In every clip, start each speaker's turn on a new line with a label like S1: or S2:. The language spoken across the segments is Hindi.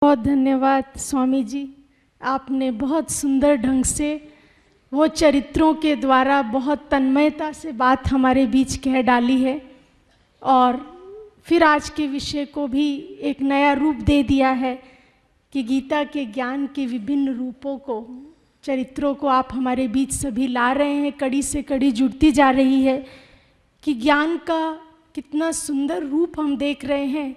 S1: बहुत धन्यवाद स्वामी जी। आपने बहुत सुंदर ढंग से वो चरित्रों के द्वारा बहुत तन्मयता से बात हमारे बीच कह डाली है और फिर आज के विषय को भी एक नया रूप दे दिया है कि गीता के ज्ञान के विभिन्न रूपों को, चरित्रों को आप हमारे बीच सभी ला रहे हैं। कड़ी से कड़ी जुड़ती जा रही है कि ज्ञान का कितना सुंदर रूप हम देख रहे हैं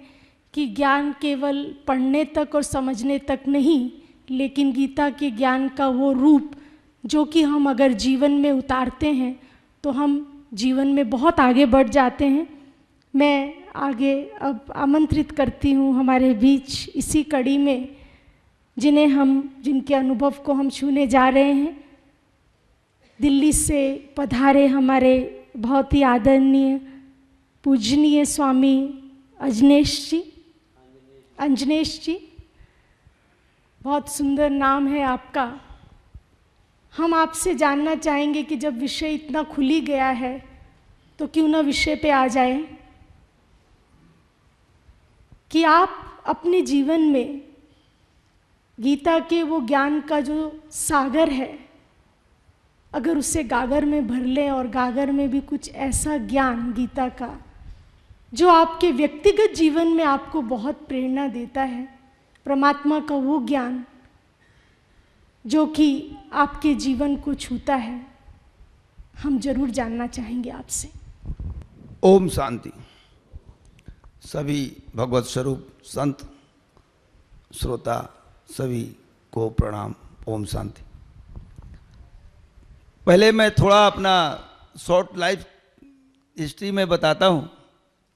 S1: कि ज्ञान केवल पढ़ने तक और समझने तक नहीं, लेकिन गीता के ज्ञान का वो रूप जो कि हम अगर जीवन में उतारते हैं तो हम जीवन में बहुत आगे बढ़ जाते हैं। मैं आगे अब आमंत्रित करती हूँ हमारे बीच इसी कड़ी में जिनके अनुभव को हम छूने जा रहे हैं। दिल्ली से पधारे हमारे बहुत ही आदरणीय पूजनीय स्वामी अंजनेश जी, बहुत सुंदर नाम है आपका। हम आपसे जानना चाहेंगे कि जब विषय इतना खुली गया है तो क्यों ना विषय पे आ जाए कि आप अपने जीवन में गीता के वो ज्ञान का जो सागर है, अगर उसे गागर में भर लें और गागर में भी कुछ ऐसा ज्ञान गीता का जो आपके व्यक्तिगत जीवन में आपको बहुत प्रेरणा देता है, परमात्मा का वो ज्ञान जो कि आपके जीवन को छूता है, हम जरूर जानना चाहेंगे आपसे।
S2: ओम शांति। सभी भगवत स्वरूप संत श्रोता सभी को प्रणाम। ओम शांति। पहले मैं थोड़ा अपना शॉर्ट लाइफ हिस्ट्री में बताता हूँ,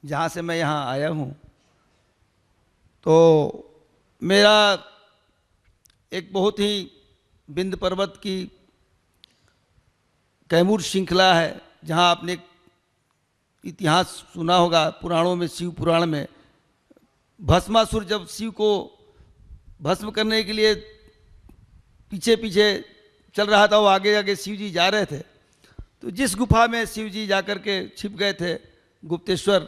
S2: जहाँ से मैं यहाँ आया हूँ। तो मेरा एक बहुत ही विंध्य पर्वत की कैमूर श्रृंखला है, जहाँ आपने इतिहास सुना होगा पुराणों में, शिव पुराण में भस्मासुर जब शिव को भस्म करने के लिए पीछे पीछे चल रहा था, वो आगे आगे शिव जी जा रहे थे। तो जिस गुफा में शिव जी जाकर के छिप गए थे, गुप्तेश्वर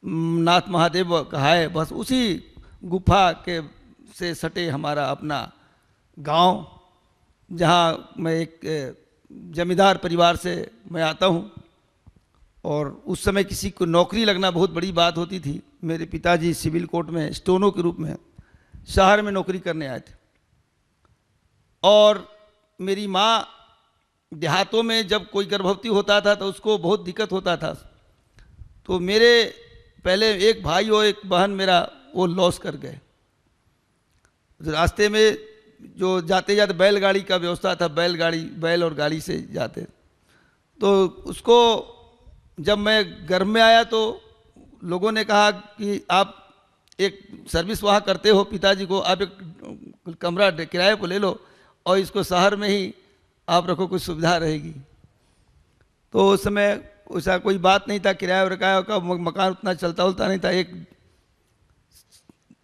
S2: नाथ महादेव कहा है, बस उसी गुफा के से सटे हमारा अपना गांव, जहां मैं एक जमींदार परिवार से मैं आता हूं। और उस समय किसी को नौकरी लगना बहुत बड़ी बात होती थी। मेरे पिताजी सिविल कोर्ट में स्टोनो के रूप में शहर में नौकरी करने आए थे, और मेरी माँ देहातों में जब कोई गर्भवती होता था तो उसको बहुत दिक्कत होता था। तो मेरे पहले एक भाई और एक बहन मेरा वो लॉस कर गए। रास्ते में जो जाते जाते बैलगाड़ी का व्यवस्था था, बैल और गाड़ी से जाते। तो उसको जब मैं घर में आया तो लोगों ने कहा कि आप एक सर्विस वहाँ करते हो पिताजी को, आप एक कमरा किराए पर ले लो और इसको शहर में ही आप रखो, कुछ सुविधा रहेगी। तो उस समय ऐसा कोई बात नहीं था, किराया का मकान उतना चलता नहीं था।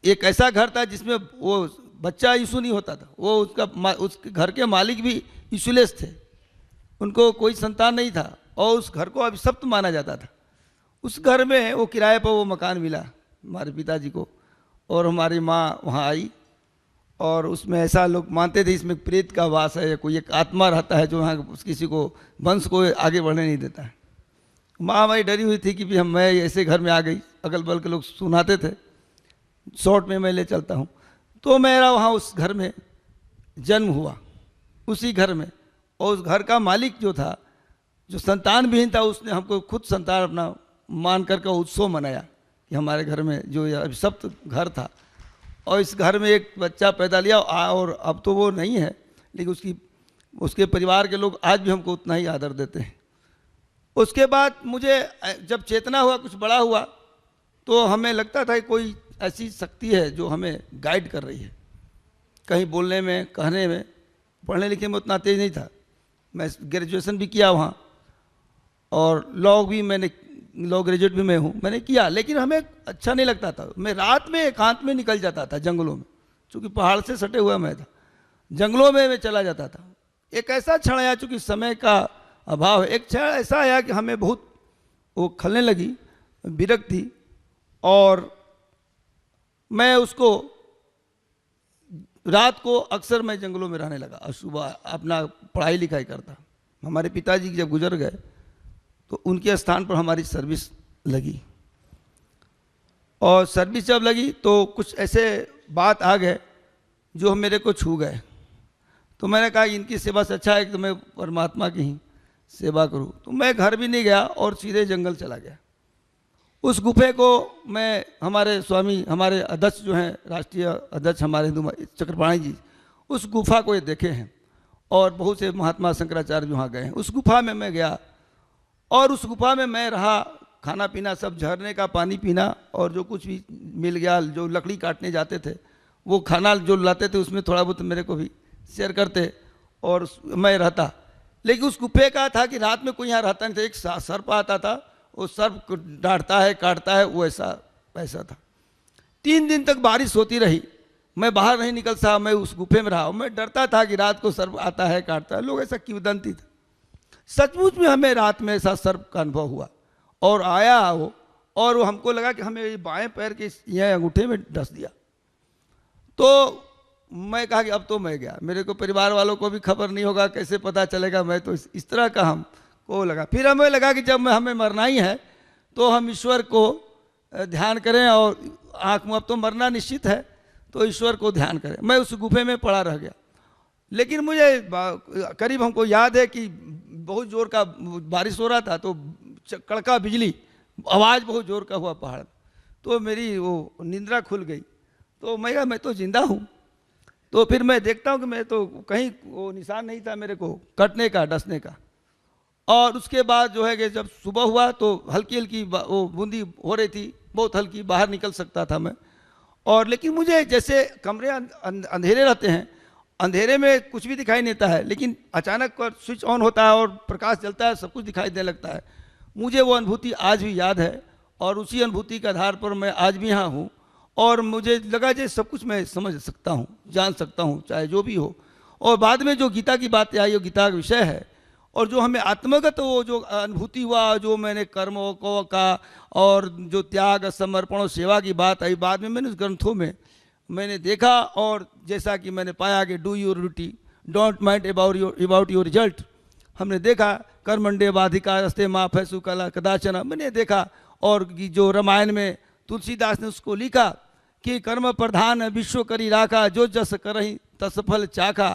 S2: एक ऐसा घर था जिसमें वो बच्चा इशू नहीं होता था। वो उसके घर के मालिक भी इशूलेस थे, उनको कोई संतान नहीं था और उस घर को अभिशप्त माना जाता था। उस घर में वो किराए पर वो मकान मिला हमारे पिताजी को, और हमारी माँ वहाँ आई। और उसमें ऐसा लोग मानते थे इसमें प्रेत का वास है, या कोई एक आत्मा रहता है जो वहाँ किसी को वंश को आगे बढ़ने नहीं देता है। माँ हमारी डरी हुई थी कि मैं ऐसे घर में आ गई। अगल बगल के लोग सुनाते थे, शॉर्ट में मैं ले चलता हूँ। तो मेरा वहाँ उस घर में जन्म हुआ, उसी घर में। और उस घर का मालिक जो था, जो संतान विहीन था, उसने हमको खुद संतान अपना मान करके उत्सव मनाया कि हमारे घर में जो अभिशप्त घर था, और इस घर में एक बच्चा पैदा लिया। और अब तो वो नहीं है, लेकिन उसके परिवार के लोग आज भी हमको उतना ही आदर देते हैं। उसके बाद मुझे जब चेतना हुआ, कुछ बड़ा हुआ, तो हमें लगता था कि कोई ऐसी शक्ति है जो हमें गाइड कर रही है। कहीं बोलने में, कहने में, पढ़ने लिखने में उतना तेज नहीं था। मैं ग्रेजुएशन भी किया वहाँ, और लॉ ग्रेजुएट भी मैं हूँ, मैंने किया। लेकिन हमें अच्छा नहीं लगता था। मैं रात में एकांत में निकल जाता था जंगलों में, चूँकि पहाड़ से सटे हुआ मैं था, जंगलों में मैं चला जाता था। एक ऐसा क्षण आया, चूँकि समय का अभाव है, एक क्षण ऐसा आया कि हमें बहुत वो खलने लगी, विरक्ति। और मैं उसको रात को अक्सर मैं जंगलों में रहने लगा और सुबह अपना पढ़ाई लिखाई करता। हमारे पिताजी जब गुजर गए तो उनके स्थान पर हमारी सर्विस लगी, और सर्विस जब लगी तो कुछ ऐसे बात आ गए जो मेरे को छू गए। तो मैंने कहा इनकी सेवा से अच्छा है कि मैं परमात्मा की ही सेवा करूं। तो मैं घर भी नहीं गया और सीधे जंगल चला गया। उस गुफे को मैं, हमारे स्वामी, हमारे अध्यक्ष जो हैं, राष्ट्रीय अध्यक्ष हमारे हिंदू चक्रपाणी जी, उस गुफा को ये देखे हैं, और बहुत से महात्मा शंकराचार्य वहाँ गए हैं। उस गुफा में मैं गया और उस गुफा में मैं रहा, खाना पीना सब झरने का पानी पीना, और जो कुछ भी मिल गया, जो लकड़ी काटने जाते थे वो खाना जो लाते थे उसमें थोड़ा बहुत मेरे को भी शेयर करते, और मैं रहता। लेकिन उस गुफे का था कि रात में कोई यहाँ रहता नहीं था। एक सर्प आता था, वो सर्प डांटता है, काटता है, वो ऐसा था। 3 दिन तक बारिश होती रही, मैं बाहर नहीं निकल सका, मैं उस गुफे में रहा। मैं डरता था कि रात को सर्प आता है, काटता है, लोग ऐसा किंवदंती था। सचमुच में हमें रात में ऐसा सर्प का अनुभव हुआ और आया वो, और वो हमको लगा कि हमें बाएं पैर के यह अंगूठे में डस दिया। तो मैं कहा कि अब तो मैं गया, मेरे को परिवार वालों को भी खबर नहीं होगा, कैसे पता चलेगा, मैं तो इस तरह का हमको लगा। फिर हमें लगा कि जब हमें मरना ही है तो हम ईश्वर को ध्यान करें, और आँख मुँह अब तो मरना निश्चित है तो ईश्वर को ध्यान करें। मैं उस गुफे में पड़ा रह गया। लेकिन मुझे करीब हमको याद है कि बहुत जोर का बारिश हो रहा था, तो कड़का बिजली, आवाज़ बहुत जोर का हुआ पहाड़, तो मेरी वो निंद्रा खुल गई। तो मैं तो जिंदा हूँ। तो फिर मैं देखता हूँ कि मैं तो कहीं वो निशान नहीं था मेरे को कटने का, डसने का। और उसके बाद जो है कि जब सुबह हुआ तो हल्की हल्की वो बूंदी हो रही थी, बहुत हल्की, बाहर निकल सकता था मैं। और लेकिन मुझे जैसे कमरे अंधेरे रहते हैं, अंधेरे में कुछ भी दिखाई नहीं देता है, लेकिन अचानक स्विच ऑन होता है और प्रकाश जलता है, सब कुछ दिखाई देने लगता है। मुझे वो अनुभूति आज भी याद है, और उसी अनुभूति के आधार पर मैं आज भी यहाँ हूँ। और मुझे लगा कि सब कुछ मैं समझ सकता हूँ, जान सकता हूँ, चाहे जो भी हो। और बाद में जो गीता की बातें आई, वो गीता का विषय है, और जो हमें आत्मगत वो जो अनुभूति हुआ, जो मैंने कर्मों को का, और जो त्याग, समर्पण और सेवा की बात आई बाद में, मैंने उस ग्रंथों में मैंने देखा। और जैसा कि मैंने पाया कि do your duty, don't mind about your result. हमने देखा कर्मण्डे बाधिकारस्ते मा फैसु कला कदाचन, मैंने देखा। और जो रामायण में तुलसीदास ने उसको लिखा कि कर्म प्रधान विश्व करी राखा, जो जस करहि तस फल चाखा।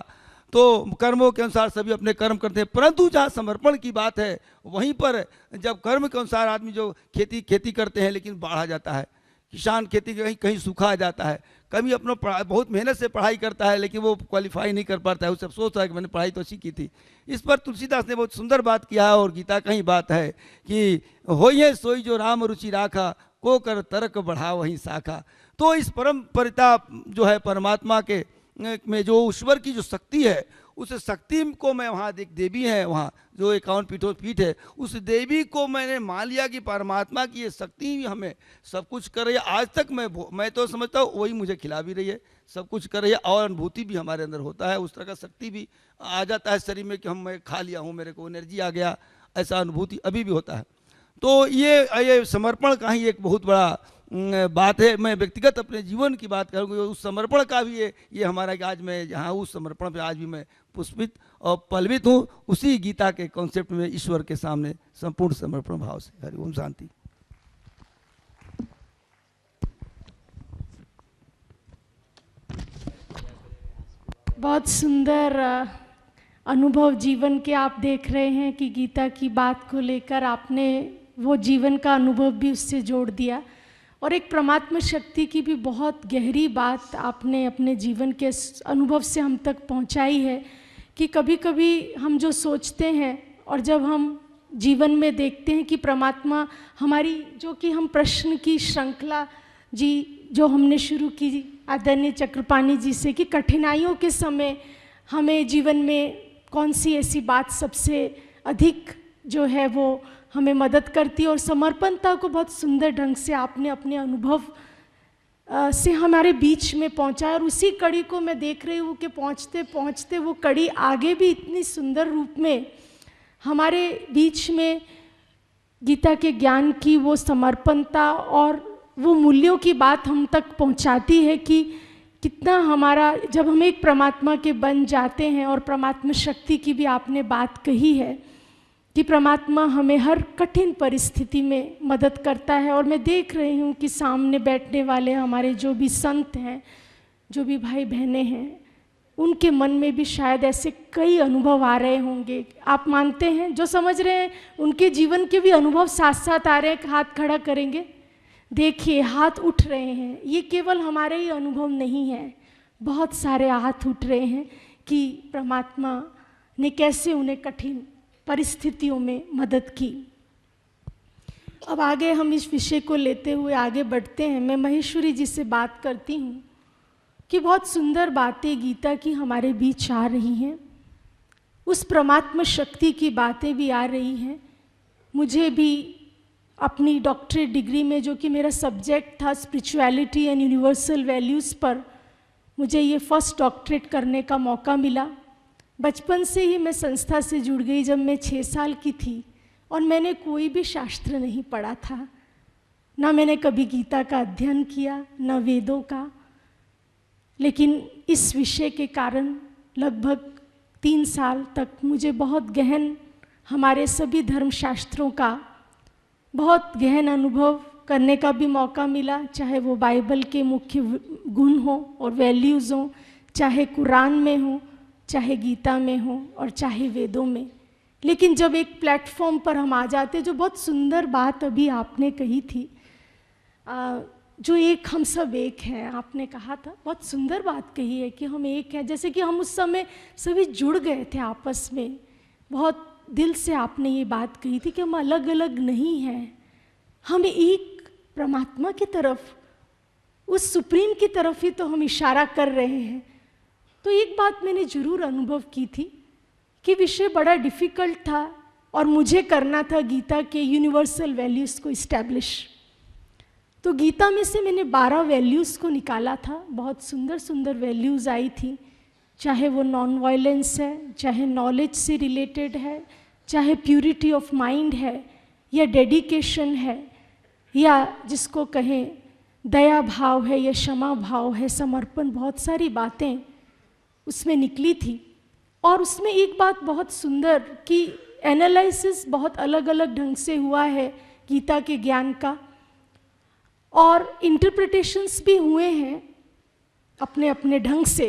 S2: तो कर्मों के अनुसार सभी अपने कर्म करते हैं, परंतु जहाँ समर्पण की बात है वहीं पर जब कर्म के अनुसार आदमी जो खेती करते हैं, लेकिन बाढ़ आ जाता है, किसान खेती कहीं सूखा आ जाता है, कभी अपना बहुत मेहनत से पढ़ाई करता है लेकिन वो क्वालिफाई नहीं कर पाता है, उसे अफसोस है कि मैंने पढ़ाई तो अच्छी की थी। इस पर तुलसीदास ने बहुत सुंदर बात किया है, और गीता का ही बात है कि होइए सोई जो राम रुचि राखा, को कर तरक बढ़ा वहीं शाखा। तो इस परम परिता जो है परमात्मा के में जो ईश्वर की जो शक्ति है, उस शक्ति को मैं वहाँ एक देवी है, वहाँ जो 51 पीठ है, उस देवी को मैंने मान लिया कि परमात्मा की ये शक्ति हमें सब कुछ कर रही है। आज तक मैं तो समझता हूँ वही मुझे खिला भी रही है, सब कुछ कर रही है, और अनुभूति भी हमारे अंदर होता है, उस तरह का शक्ति भी आ जाता है शरीर में कि मैं खा लिया हूँ, मेरे को एनर्जी आ गया, ऐसा अनुभूति अभी भी होता है। तो ये समर्पण का ही एक बहुत बड़ा बात है। मैं व्यक्तिगत अपने जीवन की बात करूँगा, उस समर्पण का भी ये हमारा कि आज मैं जहाँ उस समर्पण पे आज भी मैं पुष्पित और पलवित हूँ, उसी गीता के कॉन्सेप्ट में ईश्वर के सामने संपूर्ण समर्पण भाव से। हरि ओम शांति।
S1: बहुत सुंदर अनुभव जीवन के आप देख रहे हैं कि गीता की बात को लेकर आपने वो जीवन का अनुभव भी उससे जोड़ दिया, और एक परमात्मा शक्ति की भी बहुत गहरी बात आपने अपने जीवन के अनुभव से हम तक पहुंचाई है कि कभी कभी हम जो सोचते हैं और जब हम जीवन में देखते हैं कि परमात्मा हमारी, जो कि हम प्रश्न की श्रृंखला जी जो हमने शुरू की आदरणीय चक्रपाणी जी से कि कठिनाइयों के समय हमें जीवन में कौन सी ऐसी बात सबसे अधिक जो है वो हमें मदद करती है, और समर्पणता को बहुत सुंदर ढंग से आपने अपने अनुभव से हमारे बीच में पहुंचा। और उसी कड़ी को मैं देख रही हूँ कि पहुँचते पहुँचते वो कड़ी आगे भी इतनी सुंदर रूप में हमारे बीच में गीता के ज्ञान की वो समर्पणता और वो मूल्यों की बात हम तक पहुंचाती है कि कितना हमारा, जब हम एक परमात्मा के बन जाते हैं, और परमात्मा शक्ति की भी आपने बात कही है कि परमात्मा हमें हर कठिन परिस्थिति में मदद करता है। और मैं देख रही हूँ कि सामने बैठने वाले हमारे जो भी संत हैं, जो भी भाई बहनें हैं, उनके मन में भी शायद ऐसे कई अनुभव आ रहे होंगे। आप मानते हैं? जो समझ रहे हैं उनके जीवन के भी अनुभव साथ साथ आ रहे हैं। हाथ खड़ा करेंगे, देखिए हाथ उठ रहे हैं। ये केवल हमारे ही अनुभव नहीं है, बहुत सारे हाथ उठ रहे हैं कि परमात्मा ने कैसे उन्हें कठिन परिस्थितियों में मदद की। अब आगे हम इस विषय को लेते हुए आगे बढ़ते हैं। मैं महेश्वरी जी से बात करती हूँ कि बहुत सुंदर बातें गीता की हमारे बीच आ रही हैं, उस परमात्मा शक्ति की बातें भी आ रही हैं। मुझे भी अपनी डॉक्टरेट डिग्री में, जो कि मेरा सब्जेक्ट था स्पिरिचुअलिटी एंड यूनिवर्सल वैल्यूज़ पर, मुझे ये फर्स्ट डॉक्टरेट करने का मौका मिला। बचपन से ही मैं संस्था से जुड़ गई जब मैं 6 साल की थी, और मैंने कोई भी शास्त्र नहीं पढ़ा था, ना मैंने कभी गीता का अध्ययन किया, ना वेदों का। लेकिन इस विषय के कारण लगभग 3 साल तक मुझे बहुत गहन, हमारे सभी धर्मशास्त्रों का बहुत गहन अनुभव करने का भी मौका मिला, चाहे वो बाइबल के मुख्य गुण हो और वैल्यूज़ हो, चाहे कुरान में हो, चाहे गीता में हो, और चाहे वेदों में। लेकिन जब एक प्लेटफॉर्म पर हम आ जाते, जो बहुत सुंदर बात अभी आपने कही थी, जो एक हम सब एक हैं, आपने कहा था, बहुत सुंदर बात कही है कि हम एक हैं। जैसे कि हम उस समय सभी जुड़ गए थे आपस में, बहुत दिल से आपने ये बात कही थी कि हम अलग अलग नहीं हैं, हम एक परमात्मा की तरफ, उस सुप्रीम की तरफ ही तो हम इशारा कर रहे हैं। तो एक बात मैंने ज़रूर अनुभव की थी कि विषय बड़ा डिफ़िकल्ट था, और मुझे करना था गीता के यूनिवर्सल वैल्यूज़ को इस्टेब्लिश। तो गीता में से मैंने 12 वैल्यूज़ को निकाला था। बहुत सुंदर सुंदर वैल्यूज़ आई थी, चाहे वो नॉन वायलेंस है, चाहे नॉलेज से रिलेटेड है, चाहे प्यूरिटी ऑफ माइंड है, या डेडिकेशन है, या जिसको कहें दया भाव है, या क्षमा भाव है, समर्पण, बहुत सारी बातें उसमें निकली थी। और उसमें एक बात बहुत सुंदर कि एनालिसिस बहुत अलग अलग ढंग से हुआ है गीता के ज्ञान का, और इंटरप्रिटेशंस भी हुए हैं अपने अपने ढंग से।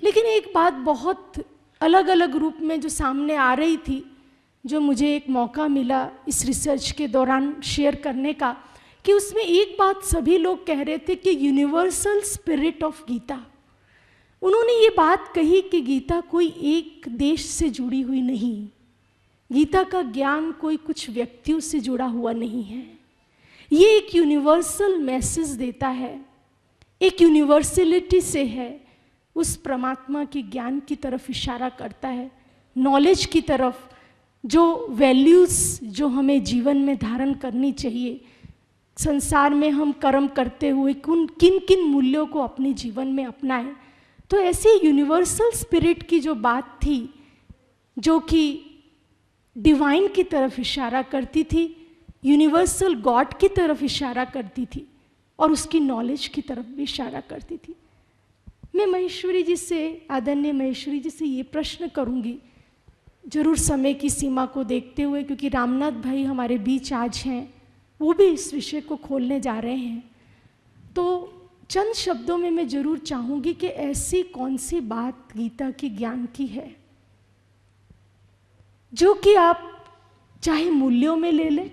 S1: लेकिन एक बात बहुत अलग अलग रूप में जो सामने आ रही थी, जो मुझे एक मौका मिला इस रिसर्च के दौरान शेयर करने का, कि उसमें एक बात सभी लोग कह रहे थे कि यूनिवर्सल स्पिरिट ऑफ गीता। उन्होंने ये बात कही कि गीता कोई एक देश से जुड़ी हुई नहीं, गीता का ज्ञान कोई कुछ व्यक्तियों से जुड़ा हुआ नहीं है, ये एक यूनिवर्सल मैसेज देता है, एक यूनिवर्सलिटी से है, उस परमात्मा के ज्ञान की तरफ इशारा करता है, नॉलेज की तरफ, जो वैल्यूज़ जो हमें जीवन में धारण करनी चाहिए, संसार में हम कर्म करते हुए किन किन मूल्यों को अपने जीवन में अपनाएं। तो ऐसे यूनिवर्सल स्पिरिट की जो बात थी, जो कि डिवाइन की तरफ इशारा करती थी, यूनिवर्सल गॉड की तरफ इशारा करती थी, और उसकी नॉलेज की तरफ भी इशारा करती थी। मैं महेश्वरी जी से, आदरणीय महेश्वरी जी से ये प्रश्न करूँगी, जरूर समय की सीमा को देखते हुए, क्योंकि रामनाथ भाई हमारे बीच आज हैं, वो भी इस विषय को खोलने जा रहे हैं। तो चंद शब्दों में मैं जरूर चाहूँगी कि ऐसी कौन सी बात गीता के ज्ञान की है जो कि आप चाहे मूल्यों में ले लें,